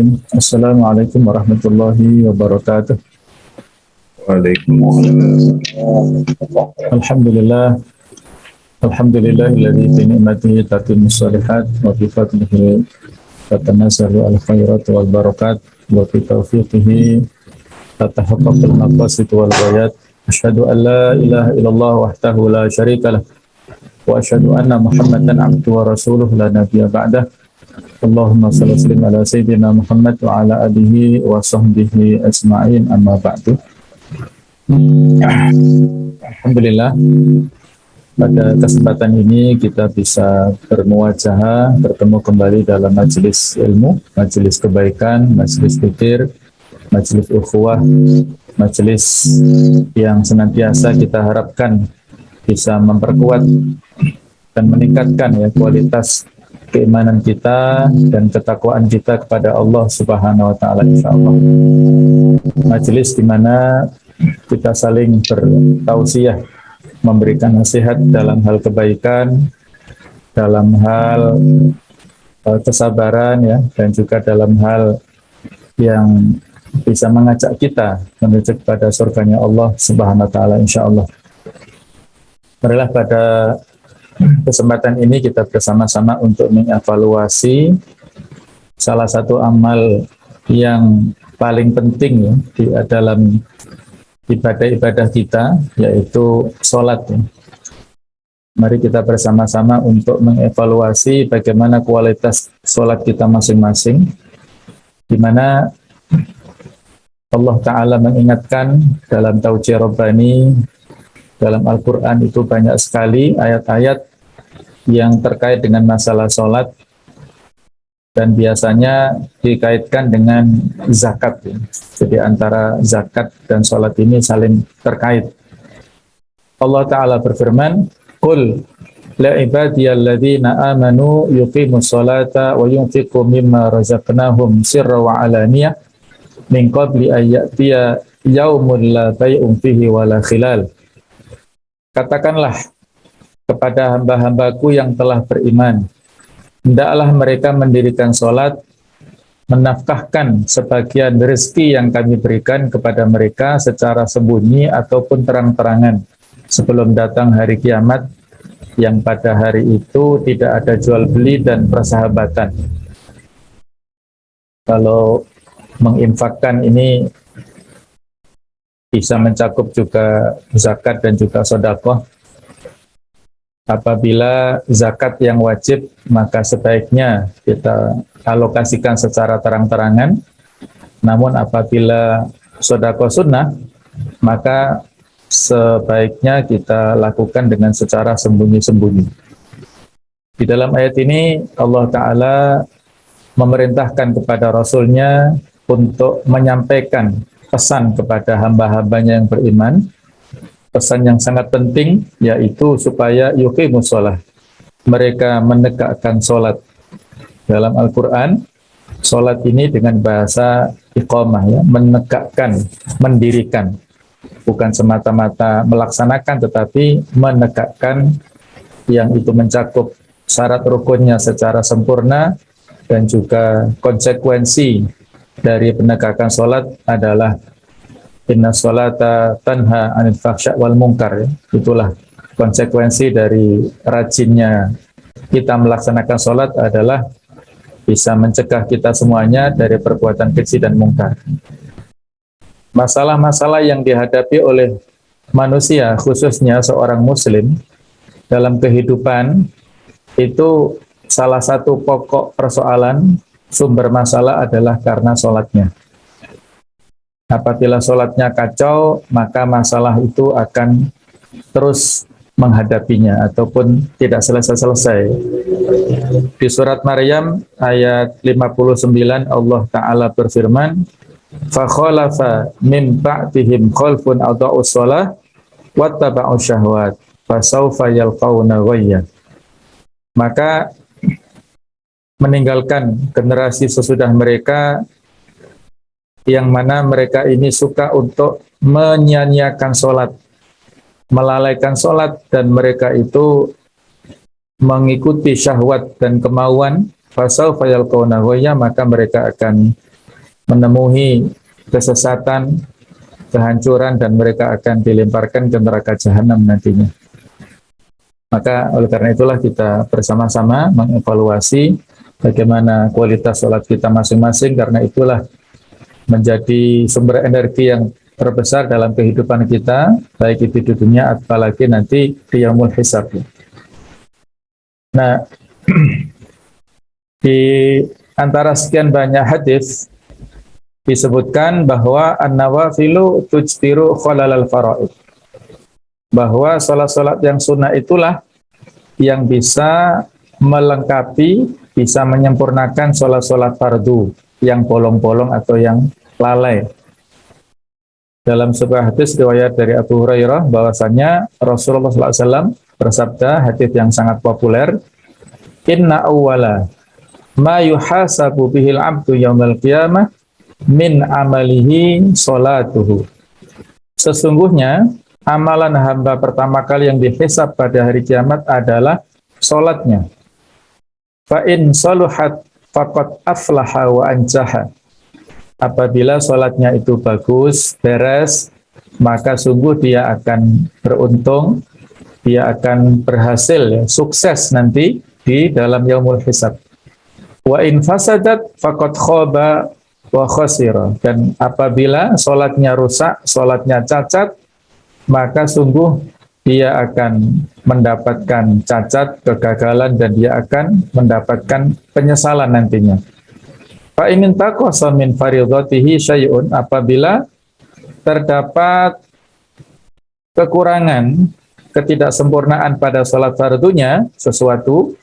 Bismillahirrahmanirrahim. Assalamualaikum warahmatullahi wabarakatuh. Waalaikumsalam. Alhamdulillah. Alhamdulillahilladzi bi ni'matihi tatimmu shalihat wa bi fadlihi tatanazzalu al-khairat wal barakat wa bi taufiqihi tatahaqqaqul maqasid wal ghayat. Asyhadu an la ilaha illallah wahdahu la syarika lah wa asyhadu anna Muhammadan abduhu wa rasuluh la nabiyya ba'dah. Allahumma shalli wa sallim ala sayyidina Muhammad wa ala alihi wa sahbihi ajma'in, amma ba'du. Alhamdulillah, pada kesempatan ini kita bisa bermuajahah, bertemu kembali dalam majelis ilmu, majelis kebaikan, majelis zikir, majelis ukhuwah, majelis yang senantiasa kita harapkan bisa memperkuat dan meningkatkan kualitas keimanan kita dan ketakwaan kita kepada Allah Subhanahu wa taala, insyaallah. Majelis di mana kita saling bertausiah, memberikan nasihat dalam hal kebaikan, dalam hal kesabaran dan juga dalam hal yang bisa mengajak kita menuju kepada surganya Allah Subhanahu wa taala, insyaallah. Marilah pada kesempatan ini kita bersama-sama untuk mengevaluasi salah satu amal yang paling penting di dalam ibadah-ibadah kita, yaitu sholat. Mari kita bersama-sama untuk mengevaluasi bagaimana kualitas sholat kita masing-masing, di mana Allah Ta'ala mengingatkan dalam Taujiah Rabbani, dalam Al-Quran itu banyak sekali ayat-ayat yang terkait dengan masalah sholat, dan biasanya dikaitkan dengan zakat. Jadi antara zakat dan sholat ini saling terkait. Allah Ta'ala berfirman, Qul la ibadiyalladzina amanu yuqimus sholata wa yunfiqu mimma razaqnahum sirra wa alaniyah min qabli ayyatiya yaumul la bay'un fihi wala khilal. Katakanlah kepada hamba-hambaku yang telah beriman, hendaklah mereka mendirikan sholat, menafkahkan sebagian rezeki yang kami berikan kepada mereka secara sembunyi ataupun terang-terangan, sebelum datang hari kiamat, yang pada hari itu tidak ada jual beli dan persahabatan. Kalau menginfakkan ini bisa mencakup juga zakat dan juga sedekah. Apabila zakat yang wajib, maka sebaiknya kita alokasikan secara terang-terangan. Namun apabila sedekah sunnah, maka sebaiknya kita lakukan dengan secara sembunyi-sembunyi. Di dalam ayat ini Allah Ta'ala memerintahkan kepada Rasul-Nya untuk menyampaikan pesan kepada hamba-hambanya yang beriman, pesan yang sangat penting, yaitu supaya yuqimus shalah, mereka menegakkan sholat. Dalam Al-Quran, sholat ini dengan bahasa iqamah, menegakkan, mendirikan, bukan semata-mata melaksanakan, tetapi menegakkan, yang itu mencakup syarat rukunnya secara sempurna, dan juga konsekuensi dari penegakan sholat adalah inna sholata tanha anil fahsya wal munkar. Itulah konsekuensi dari rajinnya kita melaksanakan sholat, adalah bisa mencegah kita semuanya dari perbuatan keji dan mungkar. Masalah-masalah yang dihadapi oleh manusia, khususnya seorang muslim dalam kehidupan, itu salah satu pokok persoalan, sumber masalah adalah karena sholatnya. Apabila sholatnya kacau, maka masalah itu akan terus menghadapinya ataupun tidak selesai-selesai. Di surat Maryam ayat 59 Allah Ta'ala berfirman, فَخَلَفَ مِنْ بَعْدِهِمْ خَلْفٌ أَضَاعُوا الصَّلَاةَ وَاتَّبَعُوا الشَّهَوَاتِ فَسَوْفَ يَلْقَوْنَ غَيًّا. Maka meninggalkan generasi sesudah mereka, yang mana mereka ini suka untuk menyia-nyiakan sholat, melalaikan sholat, dan mereka itu mengikuti syahwat dan kemauan, fasawfa yalqawna ghayya, maka mereka akan menemui kesesatan, kehancuran, dan mereka akan dilemparkan ke neraka jahanam nantinya. Maka oleh karena itulah kita bersama-sama mengevaluasi bagaimana kualitas sholat kita masing-masing, karena itulah menjadi sumber energi yang terbesar dalam kehidupan kita, baik itu di dunia apalagi nanti di yaumul hisab. Nah, di antara sekian banyak hadis disebutkan bahwa an-nawafilu tujtiru khalalal faraid, bahwa salat-salat yang sunnah itulah yang bisa melengkapi, bisa menyempurnakan salat-salat fardu yang bolong-bolong atau yang lalai. Dalam sebuah hadis riwayat dari Abu Hurairah bahwasanya Rasulullah SAW bersabda, hadis yang sangat populer, inna awwala ma yuhasabu bihil abdu yaumal qiyamah min amalihi salatuhu. Sesungguhnya amalan hamba pertama kali yang dihisab pada hari kiamat adalah salatnya. Fa in saluhat faqad aflaha wa anjaha. Apabila salatnya itu bagus, beres, maka sungguh dia akan beruntung, dia akan berhasil, ya, sukses nanti di dalam yaumul hisab. Wa in fasadat faqad khaba wa khasira. Dan apabila salatnya rusak, salatnya cacat, maka sungguh dia akan mendapatkan cacat, kegagalan, dan dia akan mendapatkan penyesalan nantinya. Fa in taqasa min fardhatihi syai'un, apabila terdapat kekurangan, ketidaksempurnaan pada salat fardunya sesuatu,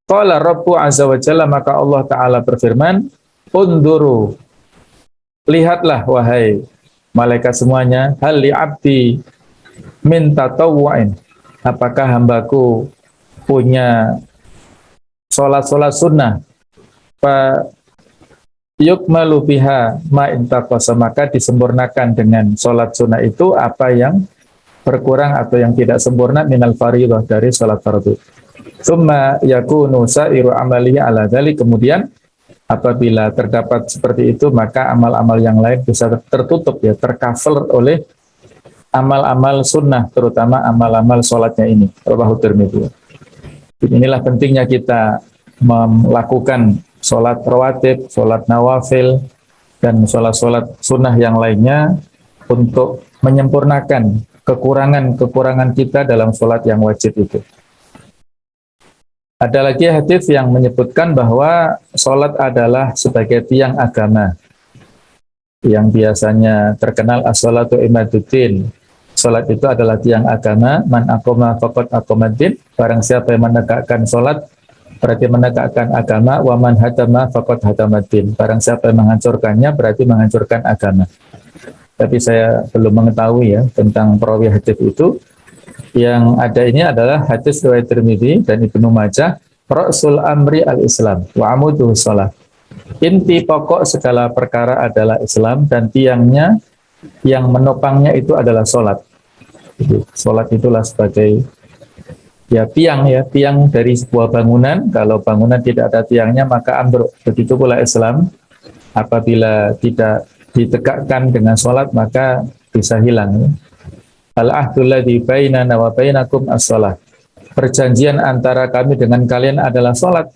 qala rabbu azza wa jalla, maka Allah taala berfirman, unduru, lihatlah wahai malaikat semuanya, hal li abdi min tatawwu'in, apakah hambaku punya salat-salat sunnah, fa yukmalu biha ma intaqasa, maka disempurnakan dengan salat sunnah itu apa yang berkurang atau yang tidak sempurna minal fardhah, dari salat fardu. Tsumma yakunu sa'iru amalihi ala dzalik, kemudian apabila terdapat seperti itu, maka amal-amal yang lain bisa tertutup, ya, tercover oleh amal-amal sunnah, terutama amal-amal sholatnya ini. Rawahu Tirmidzi. Inilah pentingnya kita melakukan sholat rawatib, sholat nawafil, dan sholat-sholat sunnah yang lainnya untuk menyempurnakan kekurangan-kekurangan kita dalam sholat yang wajib itu. Ada lagi hadis yang menyebutkan bahwa sholat adalah sebagai tiang agama yang biasanya terkenal as-sholatu imaduddin. Sholat itu adalah tiang agama. Man aqama faqad aqamaddin. Barang siapa yang menegakkan sholat berarti menegakkan agama. Wa man hadama faqad hadamaddin. Barang siapa yang menghancurkannya berarti menghancurkan agama. Tapi saya belum mengetahui, ya, tentang perawi hadis itu. Yang ada ini adalah hadis riwayat Tirmidzi dan Ibnu Majah, Ra'sul amri al-Islam wa amuduhu shalah. Inti pokok segala perkara adalah Islam, dan tiangnya yang menopangnya itu adalah sholat. Sholat itulah sebagai, ya, tiang dari sebuah bangunan. Kalau bangunan tidak ada tiangnya maka ambruk. Begitu pula Islam, apabila tidak ditegakkan dengan sholat maka bisa hilang, ya. Al-ahdul ladzi bainana wa bainakum as-shalah. Perjanjian antara kami dengan kalian adalah salat.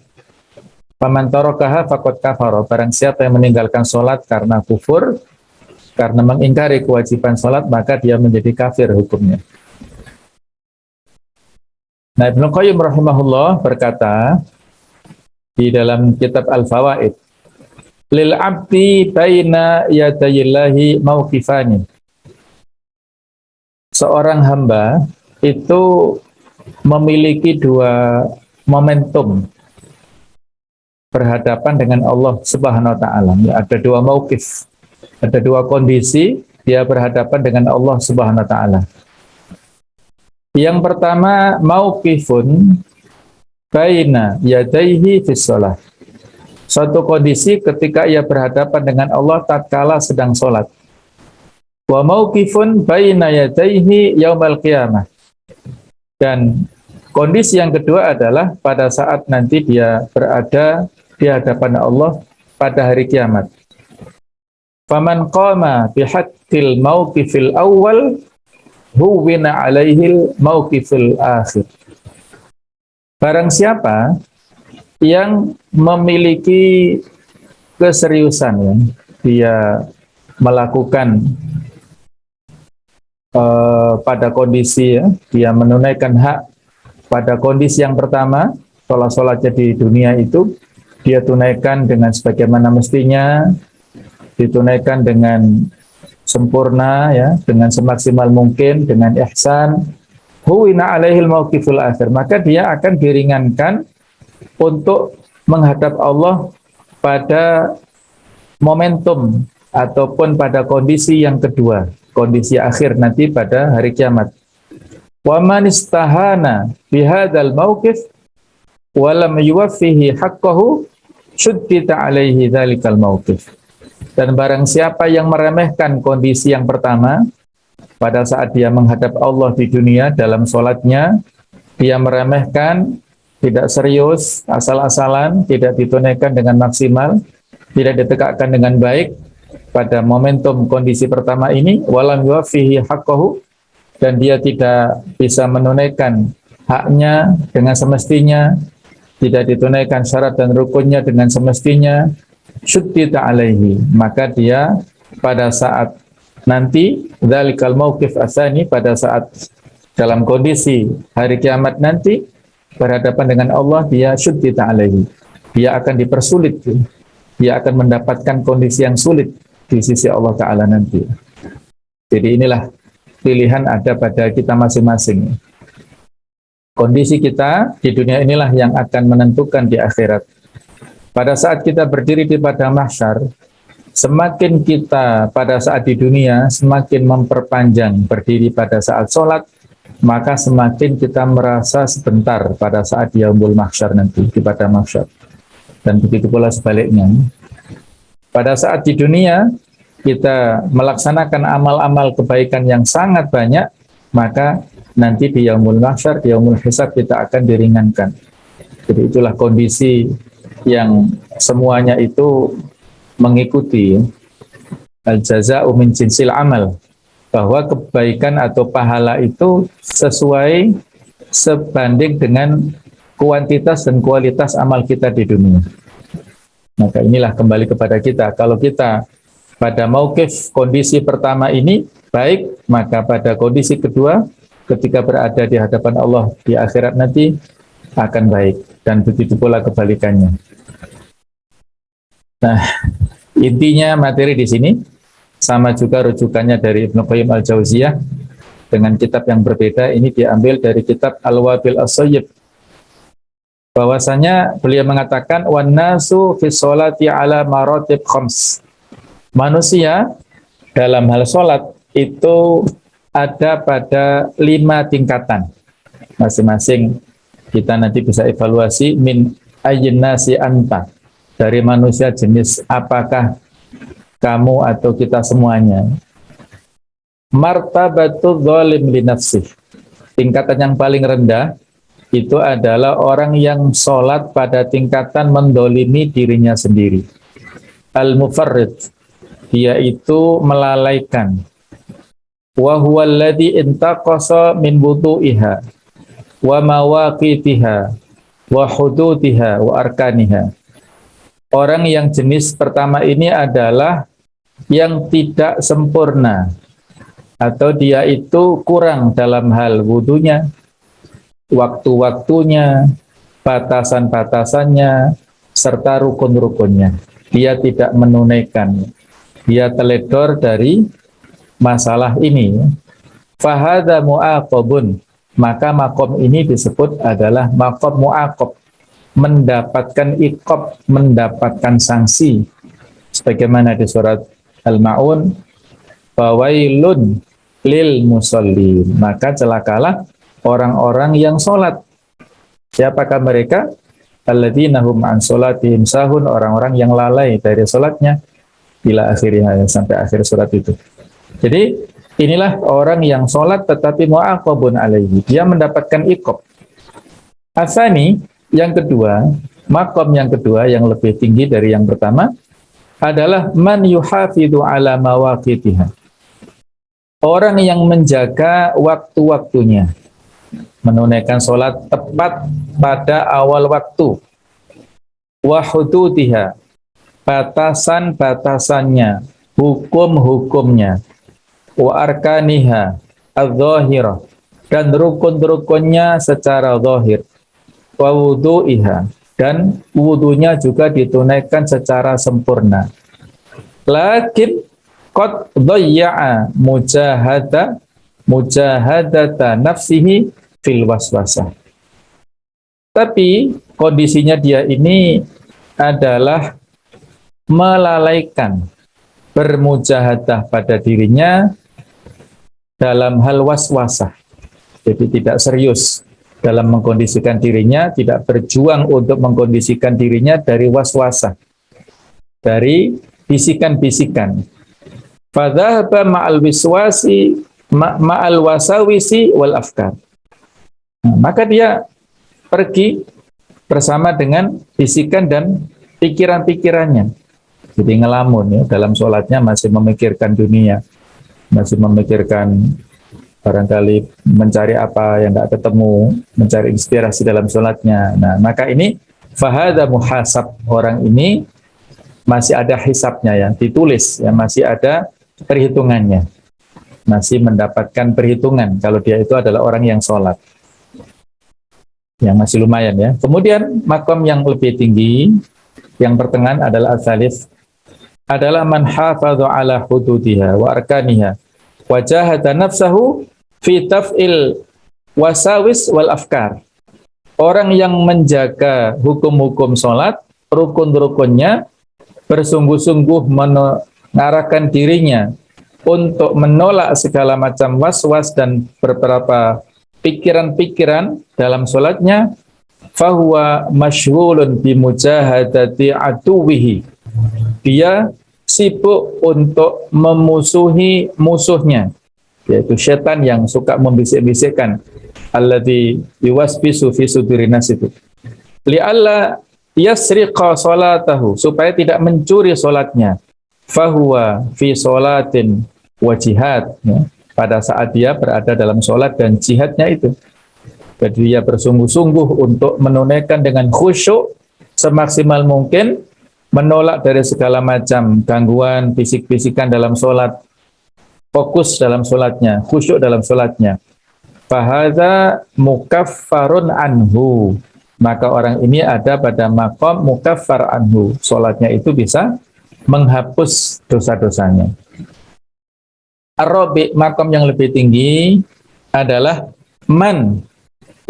Faman tarakaha faqad kafara. Barang siapa yang meninggalkan salat karena kufur, karena mengingkari kewajiban salat, maka dia menjadi kafir hukumnya. Nah, Ibnu Qayyim rahimahullah berkata di dalam kitab Al-Fawaid, lil abdi baina yadayillahi mauqifani. Seorang hamba itu memiliki dua momentum berhadapan dengan Allah Subhanahu wa taala. Ada dua mauqif, ada dua kondisi dia berhadapan dengan Allah Subhanahu wa taala. Yang pertama, mauqifun baina yadayhi fis shalah. Suatu kondisi ketika ia berhadapan dengan Allah tatkala sedang salat. Wa mauqifun baina yadayhi yaumal qiyamah. Dan kondisi yang kedua adalah pada saat nanti dia berada di hadapan Allah pada hari kiamat. Faman qama bihaqqil mauqifil awal huwina alaihil mauqifil akhir. Barang siapa yang memiliki keseriusan, ya, dia melakukan pada kondisi, ya, dia menunaikan hak pada kondisi yang pertama, sholat-sholatnya di dunia itu dia tunaikan dengan sebagaimana mestinya, ditunaikan dengan sempurna, ya, dengan semaksimal mungkin, dengan ihsan, huwina alaihil mauqiful akhir, maka dia akan diringankan untuk menghadap Allah pada momentum ataupun pada kondisi yang kedua, kondisi akhir nanti pada hari kiamat. Wa man istahana bihadzal mauqif wa lam yuwaffihi haqqahu syuddita alaihi dzalikal mauqif. Dan barang siapa yang meremehkan kondisi yang pertama pada saat dia menghadap Allah di dunia dalam sholatnya, dia meremehkan, tidak serius, asal-asalan, tidak ditunaikan dengan maksimal, tidak ditegakkan dengan baik pada momentum kondisi pertama ini, walam yuwaffihi haqqahu, dan dia tidak bisa menunaikan haknya dengan semestinya, tidak ditunaikan syarat dan rukunnya dengan semestinya, syuddita alaihi, maka dia pada saat nanti dzalikal mauqif asani, pada saat dalam kondisi hari kiamat nanti berhadapan dengan Allah, dia syuddita alaihi, dia akan dipersulit, dia akan mendapatkan kondisi yang sulit di sisi Allah Ta'ala nanti. Jadi inilah pilihan ada pada kita masing-masing. Kondisi kita di dunia inilah yang akan menentukan di akhirat. Pada saat kita berdiri di padang mahsyar, semakin kita pada saat di dunia semakin memperpanjang berdiri pada saat sholat, maka semakin kita merasa sebentar pada saat yaumul mahsyar nanti di padang mahsyar. Dan begitu pula sebaliknya. Pada saat di dunia kita melaksanakan amal-amal kebaikan yang sangat banyak, maka nanti di yaumul mahsyar, di yaumul hisab, kita akan diringankan. Jadi itulah kondisi yang semuanya itu mengikuti al-jaza'u min jinsil amal, bahwa kebaikan atau pahala itu sesuai sebanding dengan kuantitas dan kualitas amal kita di dunia. Maka inilah kembali kepada kita. Kalau kita pada mauqif kondisi pertama ini baik, maka pada kondisi kedua ketika berada di hadapan Allah di akhirat nanti akan baik, dan begitu pula kebalikannya. Nah, intinya materi di sini sama juga rujukannya dari Ibnu Qayyim al-Jauziyah dengan kitab yang berbeda. Ini diambil dari kitab Al-Wabil As-Sayyib, bahwasanya beliau mengatakan wan nasu fi sholati ala maratib khams. Manusia dalam hal sholat itu ada pada 5 tingkatan. Masing-masing kita nanti bisa evaluasi min ayyin nasi anta, dari manusia jenis apakah kamu atau kita semuanya. Martabatu zalim li nafsih, tingkatan yang paling rendah itu adalah orang yang sholat pada tingkatan mendolimi dirinya sendiri. Al-mufarrid, dia itu melalaikan. Wa huwa alladhi intaqasa min wudu'iha wa mawaqitiha wa hudutiha wa arkaniha. Orang yang jenis pertama ini adalah yang tidak sempurna, atau dia itu kurang dalam hal wudunya, waktu-waktunya, batasan-batasannya, serta rukun-rukunnya. Dia tidak menunaikan, dia teledor dari masalah ini. Fahadha mu'aqabun, maka makom ini disebut adalah makom mu'aqab, mendapatkan iqab, mendapatkan sanksi, sebagaimana di surat Al-Ma'un, fawailun lil musallin, maka celakalah orang-orang yang sholat. Siapakah mereka? Alladzina hum an sholatihim sahun, orang-orang yang lalai dari sholatnya, ila akhirnya, sampai akhir surat itu. Jadi inilah orang yang sholat tetapi mu'aqabun alaihi, dia mendapatkan iqab. Asani, yang kedua, makom yang kedua yang lebih tinggi dari yang pertama, adalah man yuhafidhu ala mawaqitiha. Orang yang menjaga waktu-waktunya, menunaikan sholat tepat pada awal waktu, wa hudutiha, batasan-batasannya, hukum-hukumnya, wa arkaniha adz-dzahirah, dan rukun-rukunnya secara zahir, wa wudu'iha, dan wudunya juga ditunaikan secara sempurna. Lakin qad dhayya'a mujahadata nafsihi fil waswasah. Tapi kondisinya dia ini adalah melalaikan bermujahadah pada dirinya dalam hal waswasah. Jadi tidak serius dalam mengkondisikan dirinya, tidak berjuang untuk mengkondisikan dirinya dari waswasah, dari bisikan-bisikan. Fadhahaba ma'al wiswasi ma'al wasawisi wal afkar. Maka dia pergi bersama dengan bisikan dan pikiran-pikirannya. Jadi ngelamun ya, dalam sholatnya masih memikirkan dunia, masih memikirkan barangkali mencari apa yang tidak ketemu, mencari inspirasi dalam sholatnya. Nah, maka ini fahadha muhasab, orang ini masih ada hisabnya ya, ditulis ya, masih ada perhitungannya, masih mendapatkan perhitungan kalau dia itu adalah orang yang sholat, yang masih lumayan ya. Kemudian makom yang lebih tinggi, yang pertengahan adalah al-thalith, adalah man hafadhu ala hududiha wa arkaniha wa jahada nafsahu fi taf'il wasawis wal afkar. Orang yang menjaga hukum-hukum sholat, rukun-rukunnya, bersungguh-sungguh mengarahkan dirinya untuk menolak segala macam was-was dan beberapa pikiran-pikiran dalam sholatnya, fahuwa masyghulun bimujahadati aduwihi. Dia sibuk untuk memusuhi musuhnya, yaitu setan yang suka membisik-bisikkan, alladzi yuwaswisu fi sudurin nas itu. Li'alla yasriqa salatahu, supaya tidak mencuri salatnya. Fahuwa fi salatin wa jihad, ya, pada saat dia berada dalam salat dan jihadnya itu. Jadi dia bersungguh-sungguh untuk menunaikan dengan khusyuk semaksimal mungkin, menolak dari segala macam gangguan, bisik-bisikan dalam salat, fokus dalam salatnya, khusyuk dalam salatnya. Fahadza mukaffarun anhu, maka orang ini ada pada maqam mukaffar anhu, salatnya itu bisa menghapus dosa-dosanya. Ar-rabi', maqam yang lebih tinggi adalah man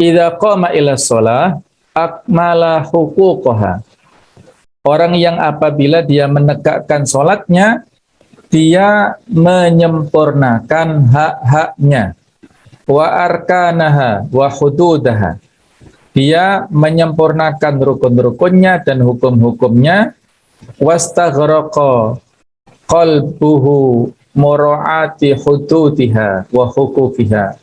idza qama ila shalah akmala huquqaha. Orang yang apabila dia menegakkan salatnya, dia menyempurnakan hak-haknya, wa arkanaha wa hududaha. Dia menyempurnakan rukun-rukunnya dan hukum-hukumnya, wastaghraqa qalbuhu mura'ati hududiha wa huquqiha.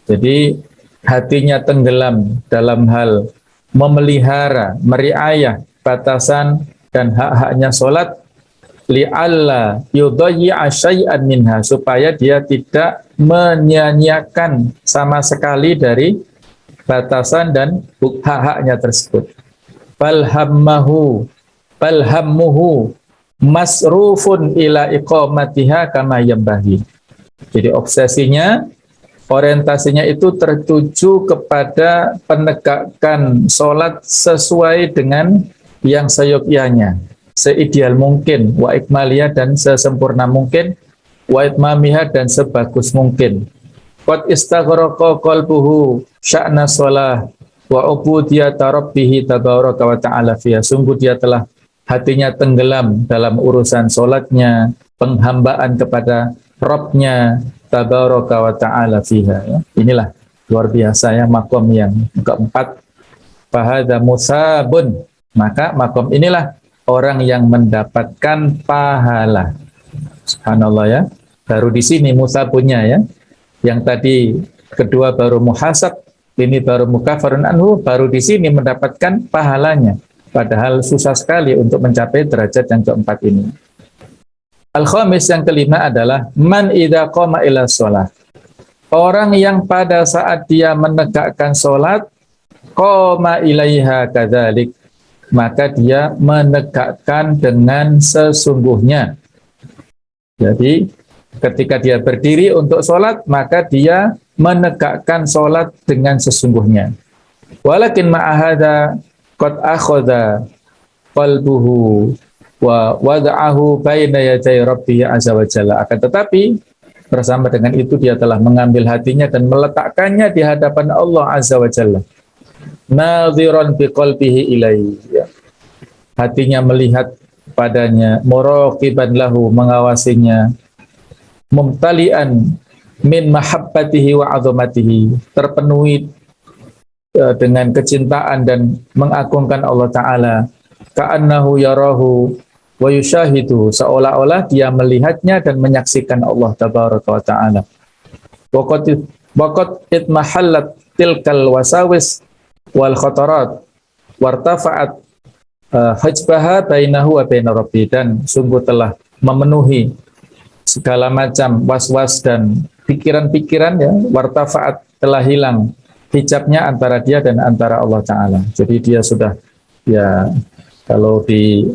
Jadi hatinya tenggelam dalam hal memelihara, meriayah batasan dan hak-haknya salat, li'alla yudayyi'a syai'an minha, supaya dia tidak menyia-nyiakan sama sekali dari batasan dan hak-haknya tersebut. Balhammuhu masrufun ila iqamatiha kama yambahi. Jadi obsesinya, orientasinya itu tertuju kepada penegakan sholat sesuai dengan yang seyogyanya, seideal mungkin, wa ikmaliyah, dan sesempurna mungkin, wa itmamiha, dan sebagus mungkin. Qad istaghraqa qalbuhu sya'na shalah wa ubudiyata rabbih tabaraka wa ta'ala fiha. Sungguh dia telah hatinya tenggelam dalam urusan salatnya, penghambaan kepada Rabb-nya tabaraka wa ta'ala fiha. Ya. Inilah luar biasa ya makom yang keempat. Fahadha musabun, maka makom inilah orang yang mendapatkan pahala. Subhanallah ya. Baru di sini musabunnya ya. Yang tadi kedua baru muhasab, ini baru mukaffarun anhu, baru di sini mendapatkan pahalanya. Padahal susah sekali untuk mencapai derajat yang keempat ini. Al-khamis, yang kelima adalah man idza qama ila shalah. Orang yang pada saat dia menegakkan sholat, qama ilaiha kadzalik, maka dia menegakkan dengan sesungguhnya. Jadi ketika dia berdiri untuk sholat, maka dia menegakkan sholat dengan sesungguhnya. Walakin ma'ahada qad akhadha qalbuhu wa wada'ahu baina yaday rabbih azza wa jalla. Akan tetapi bersama dengan itu dia telah mengambil hatinya dan meletakkannya di hadapan Allah azza wa jalla. Nadhiran biqalbihi ilaihi, ya. Hatinya melihat padanya, muraqiban lahu, mengawasinya, mumtalian min mahabbatihi wa azamatihi, terpenuhi dengan kecintaan dan mengagungkan Allah Ta'ala. Ka'annahu yarahu wa yushahidu, seolah-olah dia melihatnya dan menyaksikan Allah Tabaraka wa Ta'ala. Waqad itmahallat tilkal wasawis wal khatarat wartafa'at hajbaha bainahu wa baina rabbi, dan sungguh telah memenuhi segala macam was-was dan pikiran-pikiran, ya, wartafaat, telah hilang hijabnya antara dia dan antara Allah Ta'ala. Jadi dia sudah, ya, kalau di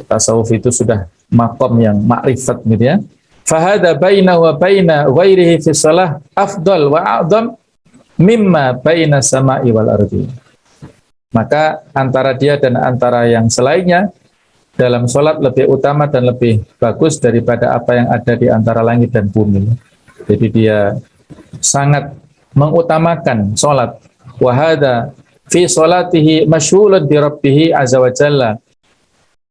tasawuf itu sudah makom yang makrifat gitu ya. Fahada baina wa baina ghairihi fi shalah afdal wa a'dham mimma baina sama'i wal ardi. Maka antara dia dan antara yang selainnya dalam sholat lebih utama dan lebih bagus daripada apa yang ada di antara langit dan bumi. Jadi dia sangat mengutamakan sholat. Wahada fi sholatihi masyghulun bi rabbih azza wa jalla.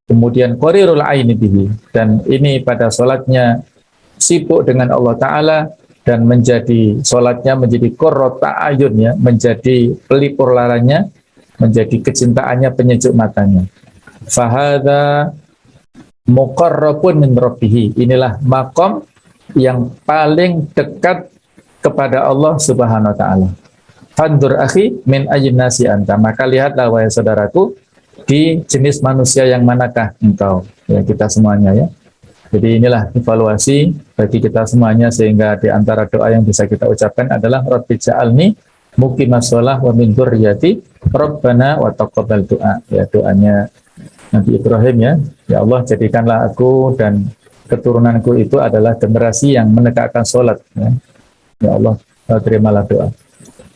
Kemudian qarirul aini bihi, dan ini pada sholatnya sibuk dengan Allah Ta'ala, dan menjadi sholatnya menjadi qurrat ta'ayun, ya, menjadi pelipur laranya, menjadi kecintaannya, penyejuk matanya. Fahada muqarrabun min rabbih. Inilah makom yang paling dekat kepada Allah Subhanahu wa Ta'ala. Fandur akhi min ayyin nasi anta. Maka lihatlah wahai saudaraku, di jenis manusia yang manakah engkau? Ya, kita semuanya, ya. Jadi inilah evaluasi bagi kita semuanya, sehingga di antara doa yang bisa kita ucapkan adalah Rabbi ja'alni muqimas shalah wa min dzurriyyati Rabbana wa taqabbal du'a. Ya, doanya Nabi Ibrahim, ya. Ya Allah, jadikanlah aku dan keturunanku itu adalah generasi yang menegakkan sholat, ya. Ya Allah, terimalah doa.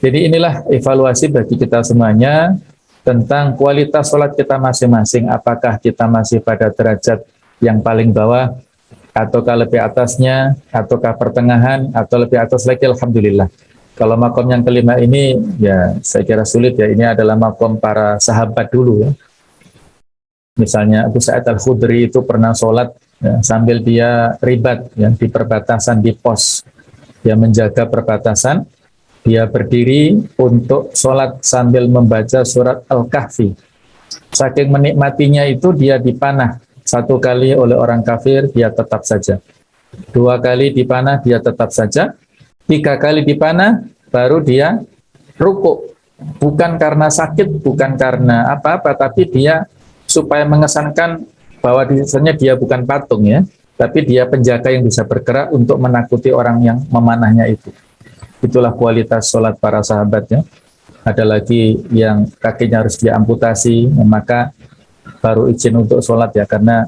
Jadi inilah evaluasi bagi kita semuanya tentang kualitas sholat kita masing-masing. Apakah kita masih pada derajat yang paling bawah, ataukah lebih atasnya, ataukah pertengahan, atau lebih atas lagi? Alhamdulillah. Kalau makom yang kelima ini, ya saya kira sulit, ya. Ini adalah makom para sahabat dulu, ya. Misalnya Abu Sa'id Al-Khudri itu pernah sholat, ya, sambil dia ribat, ya, di perbatasan, di pos. Dia menjaga perbatasan, dia berdiri untuk sholat sambil membaca surat Al-Kahfi. Saking menikmatinya itu, dia dipanah 1 kali oleh orang kafir, dia tetap saja. 2 kali dipanah, dia tetap saja. 3 kali dipanah, baru dia rukuk. Bukan karena sakit, bukan karena apa-apa, tapi dia supaya mengesankan bahwa disana dia bukan patung, ya, tapi dia penjaga yang bisa bergerak untuk menakuti orang yang memanahnya itu. Itulah kualitas sholat para sahabatnya. Ada lagi yang kakinya harus diamputasi, maka baru izin untuk sholat, ya, karena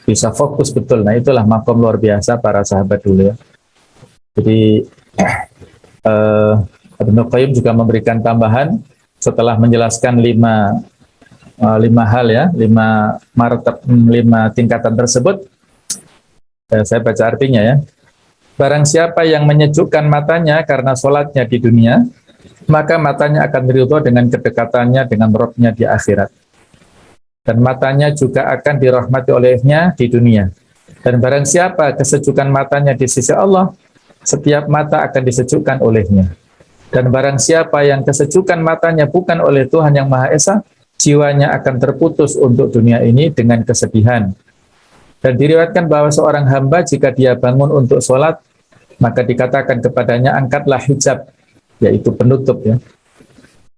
bisa fokus betul. Nah, itulah makom luar biasa para sahabat dulu, ya. Jadi Ibnu Qayyim juga memberikan tambahan setelah menjelaskan 5 hal, ya, 5 tingkatan tersebut. Saya baca artinya, ya. Barang siapa yang menyejukkan matanya karena sholatnya di dunia, maka matanya akan ridho dengan kedekatannya dengan Rabb-nya di akhirat. Dan matanya juga akan dirahmati olehnya di dunia. Dan barang siapa kesejukan matanya di sisi Allah, setiap mata akan disejukkan olehnya. Dan barang siapa yang kesejukan matanya bukan oleh Tuhan yang Maha Esa, jiwanya akan terputus untuk dunia ini dengan kesedihan. Dan diriwayatkan bahwa seorang hamba jika dia bangun untuk sholat, maka dikatakan kepadanya, angkatlah hijab, yaitu penutup, ya.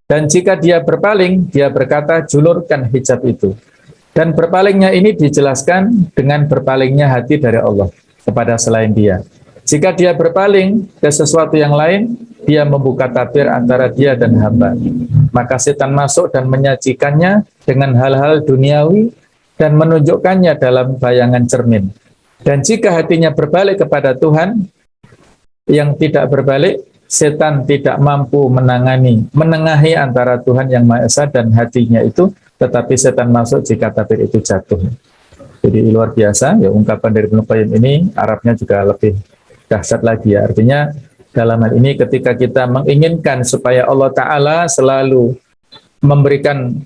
Dan jika dia berpaling, dia berkata, julurkan hijab itu. Dan berpalingnya ini dijelaskan dengan berpalingnya hati dari Allah kepada selain dia. Jika dia berpaling ke sesuatu yang lain, dia membuka tabir antara dia dan hamba. Maka setan masuk dan menyajikannya dengan hal-hal duniawi dan menunjukkannya dalam bayangan cermin. Dan jika hatinya berbalik kepada Tuhan, yang tidak berbalik, setan tidak mampu menengahi antara Tuhan yang Maha Esa dan hatinya itu, tetapi setan masuk jika tabir itu jatuh. Jadi luar biasa ya ungkapan dari Ibnu Qayyim ini. Arabnya juga lebih dahsyat lagi ya. Artinya dalam hal ini ketika kita menginginkan supaya Allah Ta'ala selalu memberikan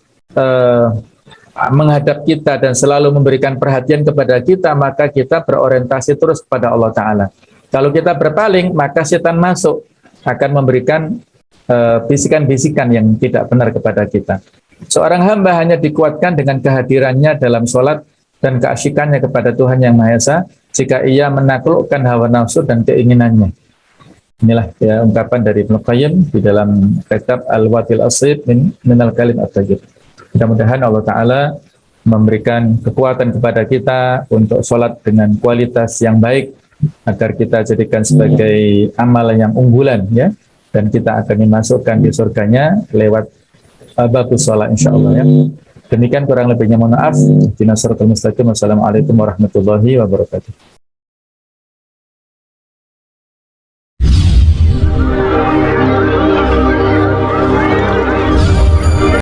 menghadap kita dan selalu memberikan perhatian kepada kita, maka kita berorientasi terus kepada Allah Ta'ala. Kalau kita berpaling, maka setan masuk akan memberikan bisikan-bisikan yang tidak benar kepada kita. Seorang hamba hanya dikuatkan dengan kehadirannya dalam sholat dan keasyikannya kepada Tuhan Yang Maha Esa jika ia menaklukkan hawa nafsu dan keinginannya. Inilah ya ungkapan dari Ibnu Qayyim di dalam kitab Al-Wabil Asrid Minal Kalim At-Tayyib. Mudah-mudahan Allah Ta'ala memberikan kekuatan kepada kita untuk sholat dengan kualitas yang baik, agar kita jadikan sebagai amalan yang unggulan ya, dan kita akan dimasukkan di surganya lewat bagus sholat insyaAllah ya. Demikian kurang lebihnya mohon maaf. Wassalamualaikum warahmatullahi wabarakatuh.